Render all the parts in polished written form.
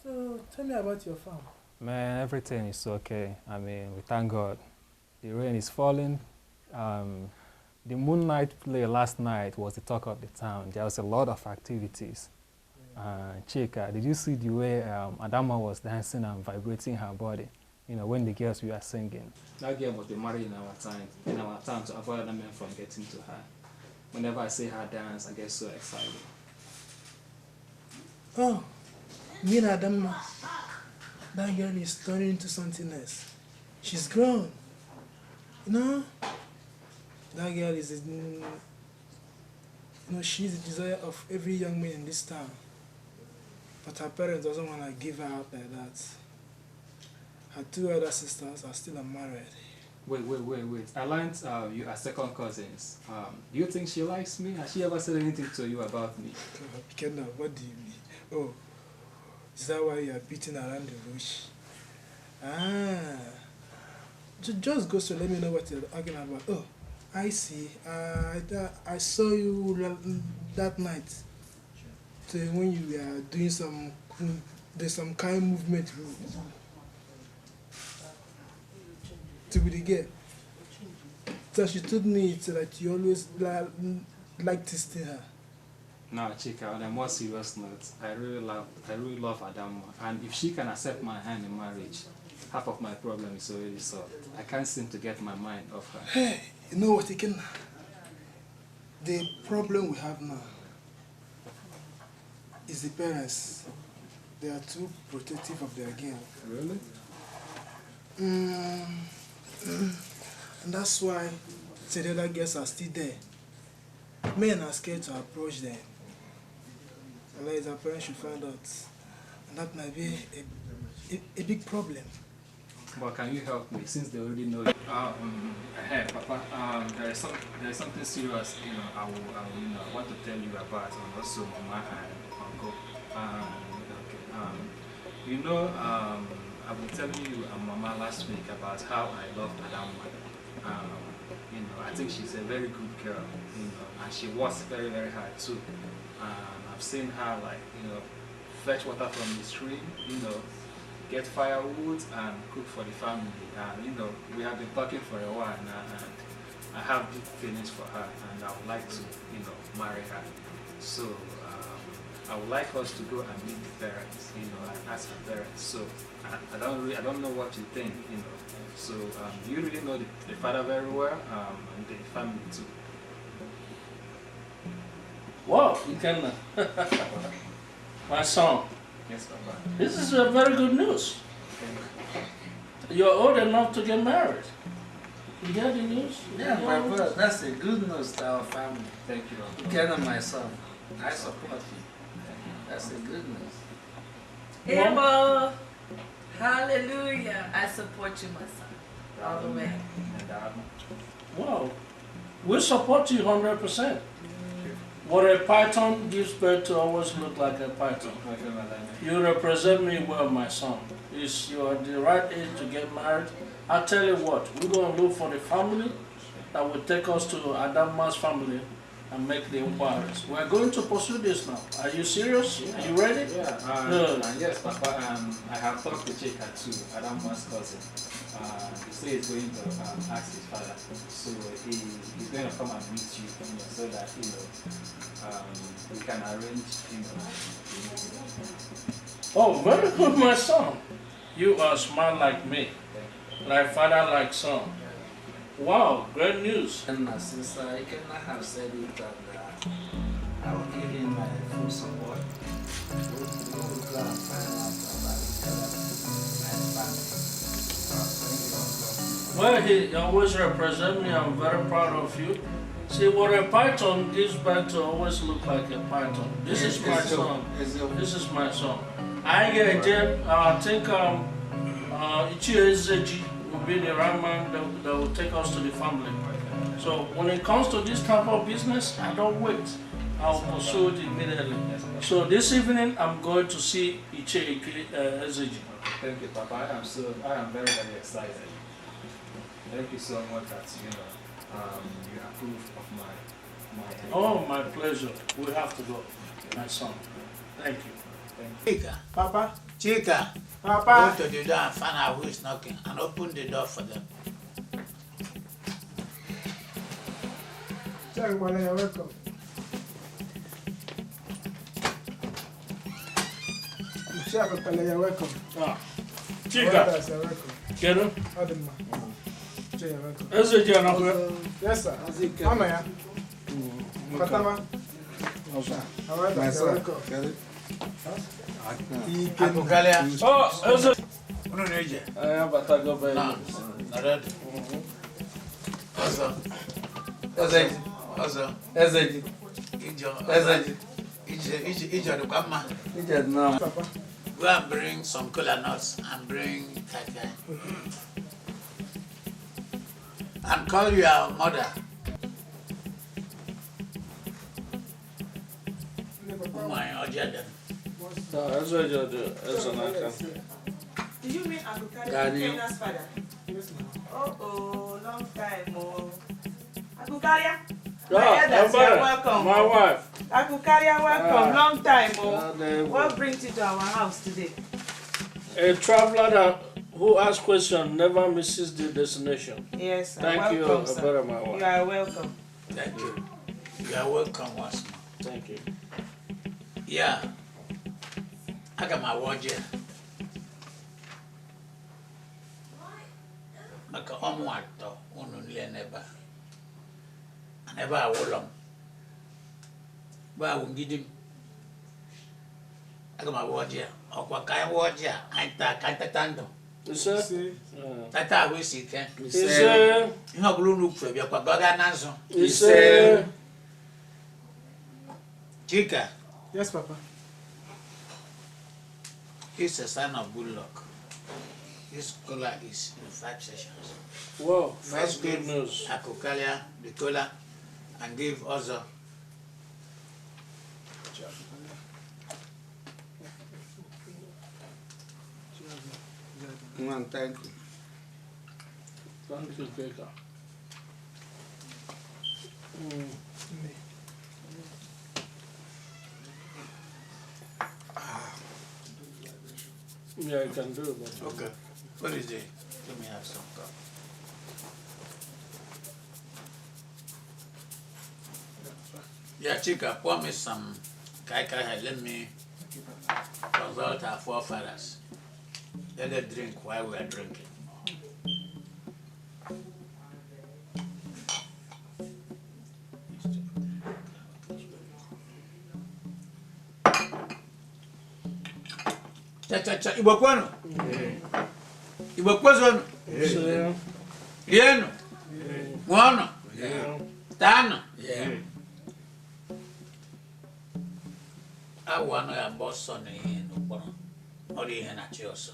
So tell me about your farm. Man, everything is okay. I mean, we thank God. The rain is falling. Um, the moonlight play last night was the talk of the town. There was a lot of activities. Chika, did you see the way Adama was dancing and vibrating her body? You know, when the girls were singing. That girl must be married in our time to avoid other men from getting to her. Whenever I see her dance, I get so excited. Oh, me and Adama. That girl is turning into something else. She's grown. You know? That girl is, she's the desire of every young man in this town. But her parents doesn't want to give her up like that. Her two other sisters are still unmarried. Wait. I learned you are second cousins. Do you think she likes me? Has she ever said anything to you about me? Kenna, what do you mean? Oh, is that why you are beating around the bush? Ah. Just go to let me know what you're arguing about. Oh, I see. I saw you that night. So when you were doing there's some kind of movement to be the girl. So she told me it's like you always like testing her. No, Chika, on a more serious note, I really love Adamo, and if she can accept my hand in marriage, half of my problem is already solved. I can't seem to get my mind off her. Hey, you know what, Iken? The problem we have now is the parents. They are too protective of their girl. Really? And that's why the other girls are still there. Men are scared to approach them. Unless their parents should find out. And that might be a big problem. But can you help me, since they already know you? Hey, Papa, there is something serious, I want to tell you about, and also Mama and Uncle. I was telling you and Mama last week about how I loved Adam. I think she's a very good girl, and she works very, very hard too. I've seen her, fetch water from the stream, get firewood and cook for the family. We have been talking for a while now, and I have big feelings for her, and I would like to, marry her. So I would like us to go and meet the parents, and ask her parents. So I don't know what you think, So you really know the father very well, and the family too. Wow, you can, my son. Yes, Papa. This is a very good news. You're old enough to get married. You hear the news? Yeah, my brother, that's a good news to our family. Thank you. You can, my son. I support you. That's a good news. Emma, hallelujah. I support you, my son. All the way. Wow. We support you 100%. What a python gives birth to always look like a python. You represent me well, my son. You're at the right age to get married. I'll tell you what, we're going to look for the family that will take us to Adama's family and make the inquiries. We're going to pursue this now. Are you serious? Yeah. Are you ready? Yeah. Yes, Papa. I have talked to Chika too, Adama's cousin. He said he's going to ask his father. So he's going to come and meet you, so that we can arrange, Oh, very good, my son. You are smart like me, like father, like son. Wow, great news. And since I cannot have said it, and I will give him my full support. We will go and find out about each other and family. Well, he always represents me. I'm very proud of you. See, what a python gives back to always look like a python. This is my son. This is my son. I think Ichie will be the right man that will take us to the family. So when it comes to this type of business, I don't wait. I'll pursue it immediately. So this evening, I'm going to see Ichie Ezeji. Thank you, Papa. I am very, very excited. Thank you so much that you approve of my Oh, my pleasure. We have to go, my son. Thank you. Chika, Papa. Chika, Papa. go to the door and find out who is knocking and open the door for them. You're welcome. You're welcome. Ah, Chika. You're welcome. Get him? Adama. You're welcome. Is it your number? Yes, sir. Mama, yeah. Fatama. You're welcome. Akukalia. Oh, is it? Uno neje. I have a tag of No, not ready. Also. Ijo the kwama. Papa. Go and bring some cola nuts and bring kaka. And call your mother. My Ojada. Do you mean Akukari, Daddy. Kenya's father? Yes, ma'am. Oh, long time. Oh. Akukaria? Yeah, welcome. my wife. Akukaria, welcome. Long time. they- What brings you to our house today? A traveler who asks questions never misses the destination. Yes, sir. Thank you, welcome, sir. brother, my wife. You are welcome. Thank you. You are welcome once more. Thank you. Yeah. I got my watch here. Maka ọmụatọ unu nile n'ebe a. N'ebe a wụlọ m. Bụ awụ ngidi m. Aga m awụ ọjị a. Ọkwa ka anyị wụ ọjị a, anyị taa ka anyị tata ndụ. Ise? Tata ahụ isi ike. Ise? Ihe ọbụla unu kwuru bịakwa ka ọ gaa na nzụ. Ise? Chika, Yes, Papa. he's a son of good luck. His cola is in 5 sessions. Wow, that's First good give news. Akukalia the cola and give also. Man, thank you. Thank you, Baker. Yeah, you can do it. But Okay. What is it? Let me have some cup. Yeah, Chika, pour me some kai kai. Let me consult our forefathers. Let them drink while we are drinking. Cha, Igbo kwenu? Igbo kwezonu? Ise? Rienu? Nwono? Tano? Awa no ya boso na ihe n'ụkpọrọ. Ọ dị ihe na chi ọsọ.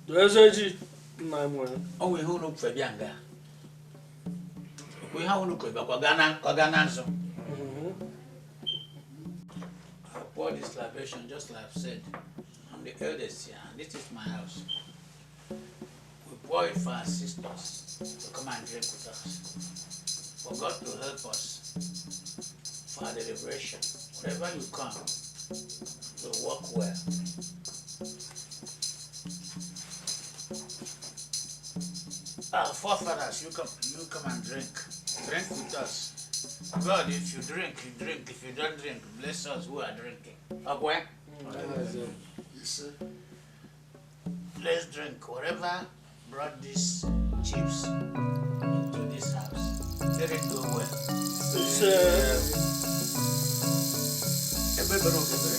Ezeji? Nna m nwere. Ọ nwe ihe unu kwe bịa nga. Okwe ihe unu kwe bịa ka ọ gaa na nzụ. I pour this libation just like I've said. I'm the eldest here and this is my house. We pour it for our sisters to come and drink with us. For God to help us for our deliberation. Wherever you come, will work well. Our forefathers, you come and drink. Drink with us. God, if you drink, you drink. If you don't drink, bless us who are drinking. Okay? Let's drink. Whatever brought these chips into this house, let it go well. Ebebere okebere.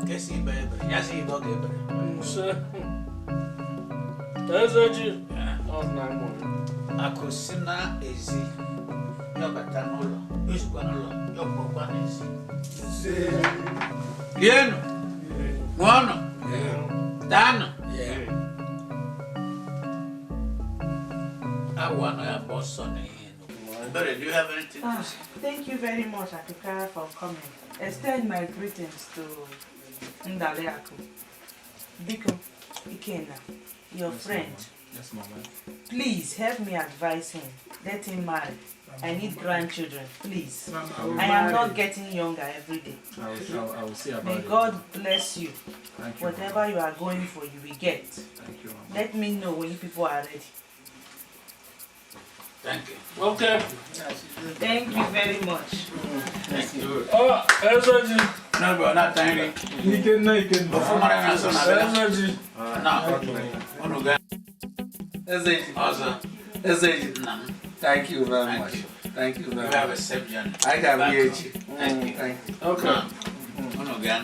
Kesi ibebere. Yasi ibokebere. Ise? Ezeji? Yeah. Ọ nna m nwere. Akụsina ezi. Yọbata n'ụlọ. Yọzikwa n'ụlọ. Yọkpọkwa n'ezi. Rienu. Ṅụọnụ. Daanụ. Awa no ya boss on the Berry, do you have anything to say? Thank you very much, Akukara, for coming. Extend my greetings to Ndaleaku. Biko Ikenna, your friend. Yes, Mama. Please help me advise him. Let him marry. I need grandchildren, please. I am not getting younger every day. I will see about May it. God bless you. Thank you. Whatever you are going for, you will get. Thank you. Let me know when you people are ready. Thank you. Okay. Thank you very much. Thank you. Oh, Ezeji. No, bro, not thank you. You can. Before my name is Ezeji. No. Ezeji. Also, Ezeji. no. Thank you very Thank much. you. Thank you You very have much. a safe journey. I can Back hear home. you. Thank you. Thank you. Okay. No, again.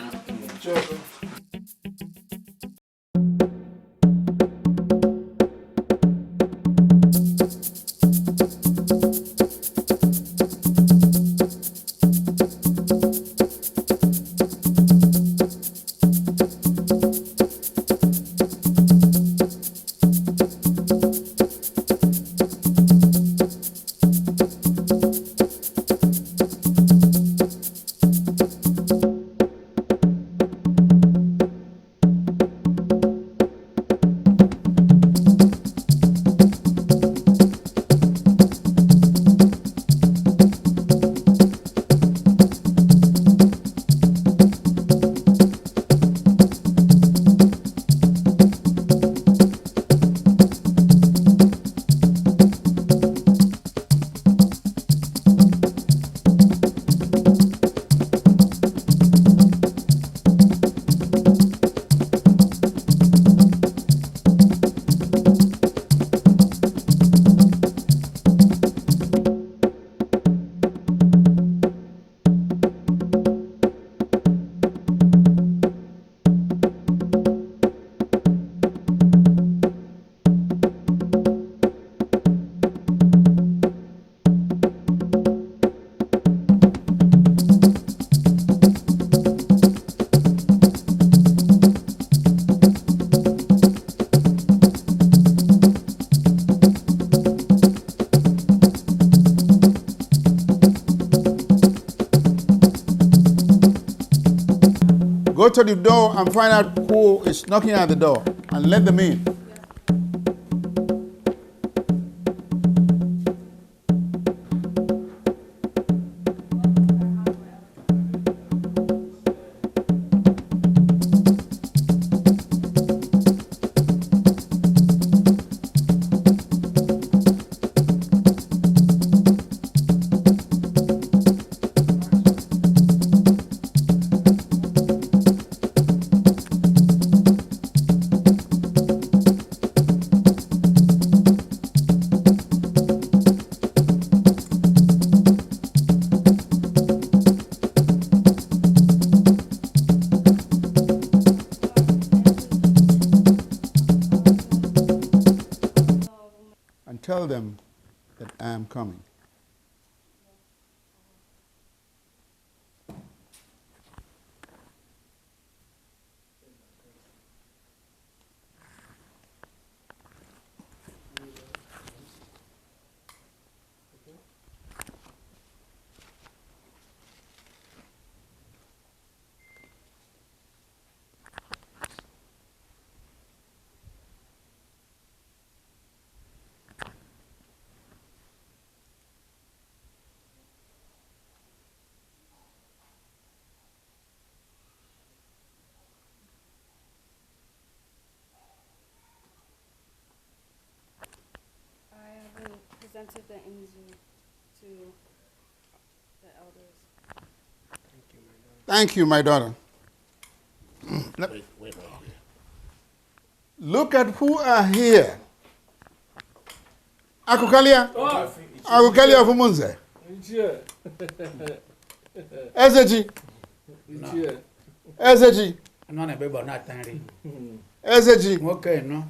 Go to the door and find out who is knocking at the door and let them in. And tell them that I am coming. I haven't presented the INZU to the elders. Thank you, my daughter. Look at who are here. Akukalia. Akukalia of Munze. Ezeji. Ezeji. No, no, baby, not thank you. Ezeji. Okay, no.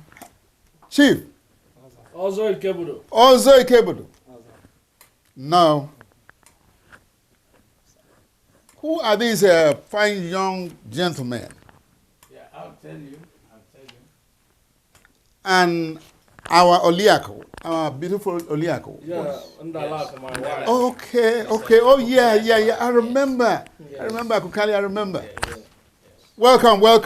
Chief. Also Ikebudo. Also Ikebudo. Now, who are these fine young gentlemen? Yeah, I'll tell you. And our Oliako, our beautiful Oliako. Yeah, Ndalaka, my wife. Okay. Oh, yeah. I remember. Yes. I remember, Akukali, I remember. Yes. Welcome. Thank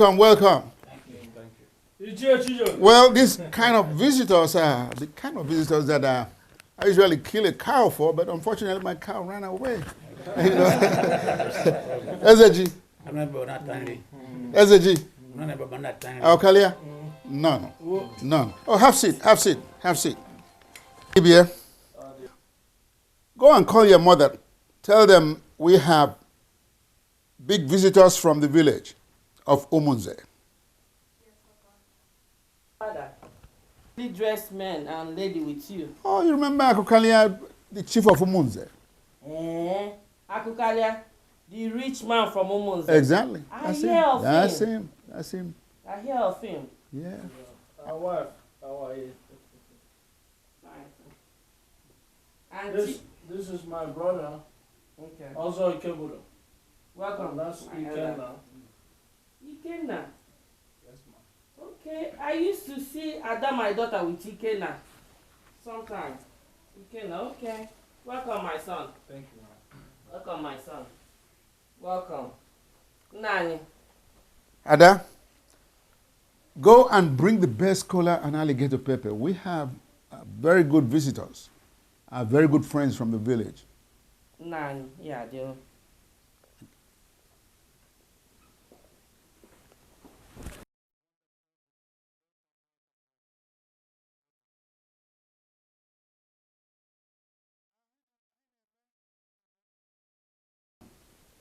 you. Well, these kind of visitors are the kind of visitors that I usually kill a cow for, but unfortunately my cow ran away. You know? SAG. SAG. Aukalia? None. None. Oh, have seat. Have seat. Have seat. Ibia, go and call your mother. Tell them we have big visitors from the village of Umunze. Father, the dressed man and lady with you. Oh, you remember Akukalia, the chief of Umunze? Akukalia, the rich man from Umunze. Exactly. I hear of him. That's him. That's him. I hear of him. Yeah. Our wife, how are you? And This is my brother, okay. also Ikebudo. Welcome. That's Ikenna. Ikenna. Yes, ma'am. Okay, I used to see Ada, my daughter, with Ikenna. Sometimes. Ikenna, okay. Welcome, my son. Thank you, ma'am. Welcome, my son. Welcome. Nani. Ada, go and bring the best cola and alligator pepper. We have very good visitors, very good friends from the village. Nani, yeah, dear.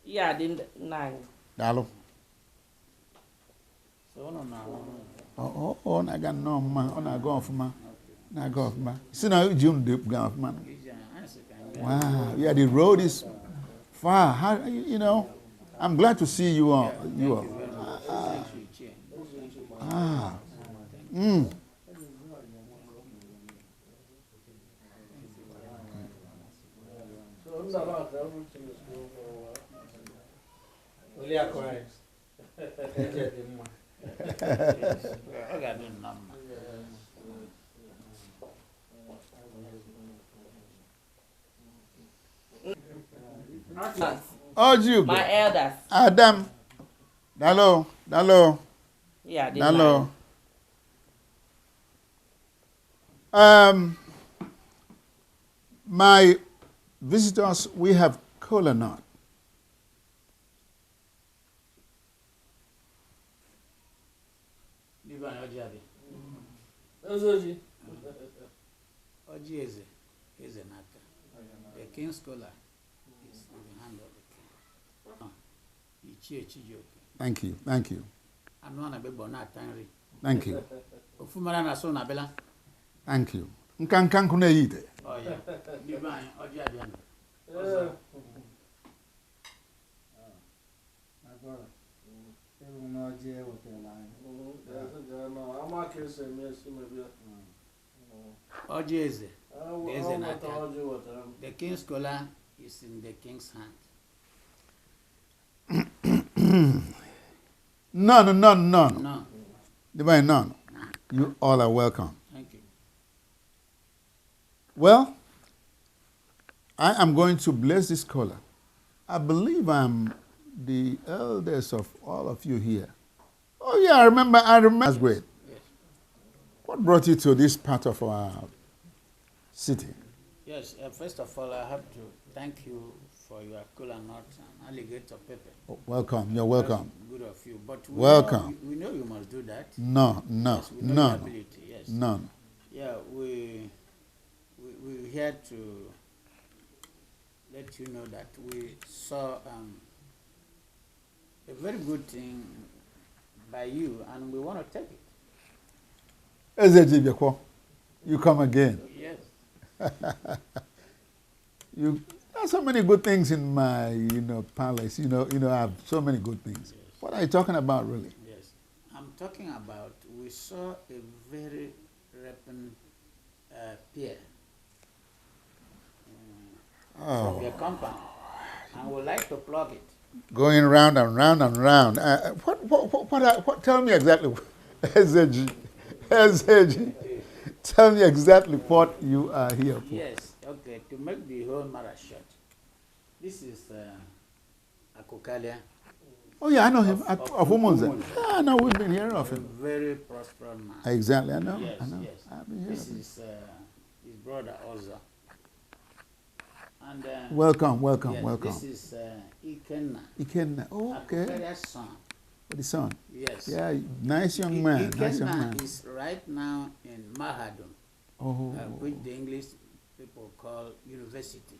Yeah, the nine. Dalo. So no. Oh, I got no man. I go off man. I go off man. See now, June deep go off man. Wow, yeah, the road is far. How, you know, I'm glad to see you all. You all. So everything is going well. Only a correct. Oh, you. My elders. Adam. Dalo. Yeah, the Dalo. My visitors, we have cola nut. Oji is an actor. The king's scholar is in the hand of the king. Thank you. I'm not a baby, not angry. Thank you. Ufumara so na bela. Thank you. Nkankan kuna yite. Oh yeah. Divine, Oji Adian. Oji is an actor. The king's scholar is in the king's hand. None. No. Divine, none. You all are welcome. Thank you. Well, I am going to bless this cola. I believe I'm the eldest of all of you here. Oh yeah, I remember. That's great. Yes. What brought you to this part of our city? Yes, first of all, I have to thank you for your cola nut and alligator pepper. Oh, welcome. You're welcome. That's good of you. But Welcome. We know you must do that. No. Yes, we know your ability, yes. None. Yeah, we're here to let you know that we saw a very good thing by you, and we want to take it. You come again. Yes. There's so many good things in my, palace. I have so many good things. Yes. What are you talking about, really? Yes. I'm talking about, we saw a very ripened pear from your compound, and we'd like to plug it. Going round and round and round. What tell me exactly, SAG, tell me exactly what you are here for. Yes, okay, to make the whole matter short. This is Akokalia. Oh yeah, I know him. Of Umunze. Umunze. I know, we've been hearing of him. Very prosperous man. Exactly, I know. Yes, I know. yes. I've been hearing This of him. is his brother also. And Welcome, welcome, yes, welcome. This is Ikenna. Ikenna. Oh, okay. Akukaria's son. The son. Yes. Yeah, nice young man. Nice young man. Ikenna is right now in Mahadum, which the English people call university.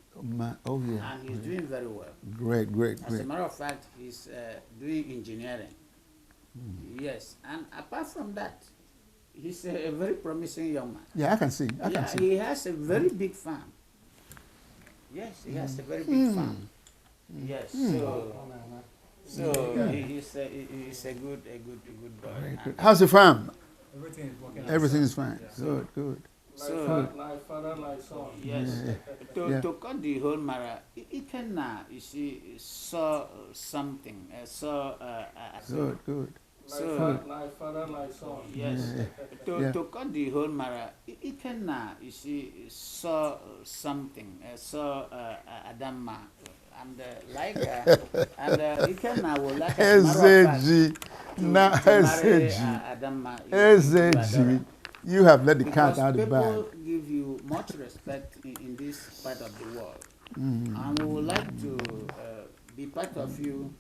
Oh yeah. And he's doing very well. Great, great, As great. a matter of fact, he's doing engineering. Yes, and apart from that, he's a very promising young man. Yeah, I can see. I can see. He has a very big farm. Yes, he has a very big farm. Yes, so he's a good boy. How's the farm? Everything is working. Everything is fine. Good, good. So Like father, like son. yes, Yeah. to cut the whole matter, Ikenna, you see, saw something, Good, good. Like father, like son. yes, Yeah. to cut the whole matter, Ikenna, you see, saw something, Adama, and Ikenna would like, as a matter of fact, SAG. Now, marry SAG. Adama. SAG. You have let the cat out of the bag. People give you much respect in this part of the world. And we would like to be part of you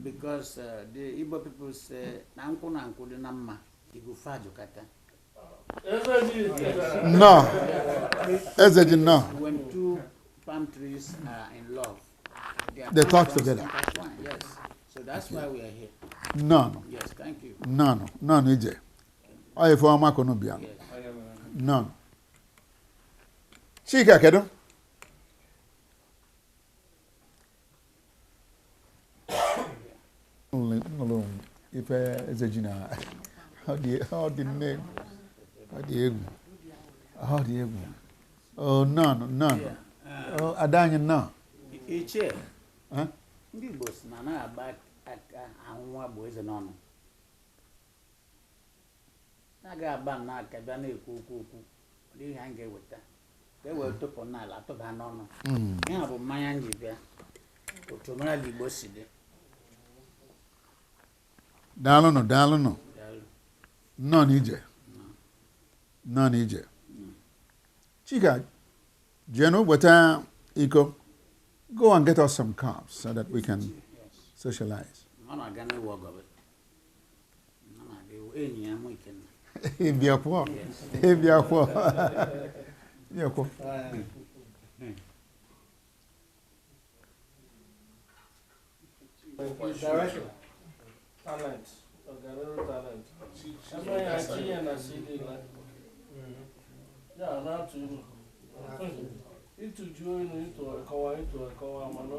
because the Igbo people say, Nanku nanku di namma, igufa jukata. No. SAG, no. When two palm trees are in love, They talk palm together. intertwine, yes. So that's why we are here. No, no. Yes, thank you. No, no. No, Nije. Oh, if I'm not going to be on. Yes. No. Chika, kedo? Only, if SAG now. How the name? How the egg? Oh, no, no, no. Oh, Adanya, no. Iche, Huh? ndị Igbo si na na-agba aka ahụ nwa bụ eze n'ọnụ. Na-aga agba n'aka bịa na-ekwu okwu ọ dịghị ihe anyị ga-eweta. Ka e wee tụpụ n'ala tụba n'ọnụ. Ihe a bụ mmanya m ji bịa. Otu omenala Igbo si dị. Daalụ nọ. Daalụ. No, Nije. No, Nije. Chika, Jeno, weta iko. Go and get us some carbs so that we can socialize. Ọ na-aga n'iwu ọgọbe. Ọ na-aga iwu enyi ya mụ Ikenna. Ibiakwo. Ibiakwo. Ibiakwo. Director. Talent. Organero talent. Yeah, now to into join into a kawa mano.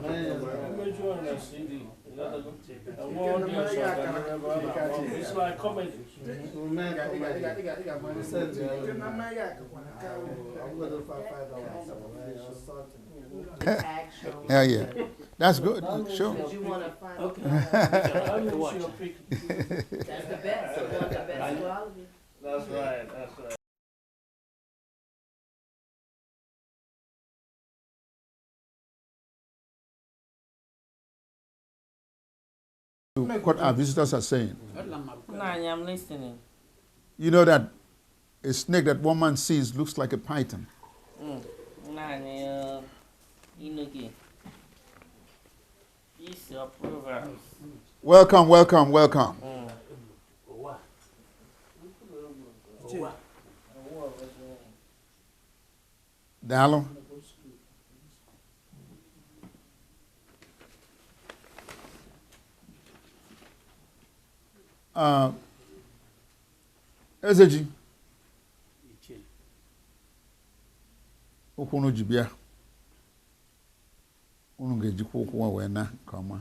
Join a CD. It's like comedy. Yeah. That's good. Sure. Did you want to find Okay. I mean, Watch. your pick. that's the best? You want the best quality? That's right. That's right. What our visitors are saying. Nanya, I'm listening. You know that a snake that one man sees looks like a python. Nanya, Inuki. It's your program. Welcome. Dalo. Ezeji. Iche. Okwu no jibia. Unu ga-ejikwa okwu wee na nke ọma.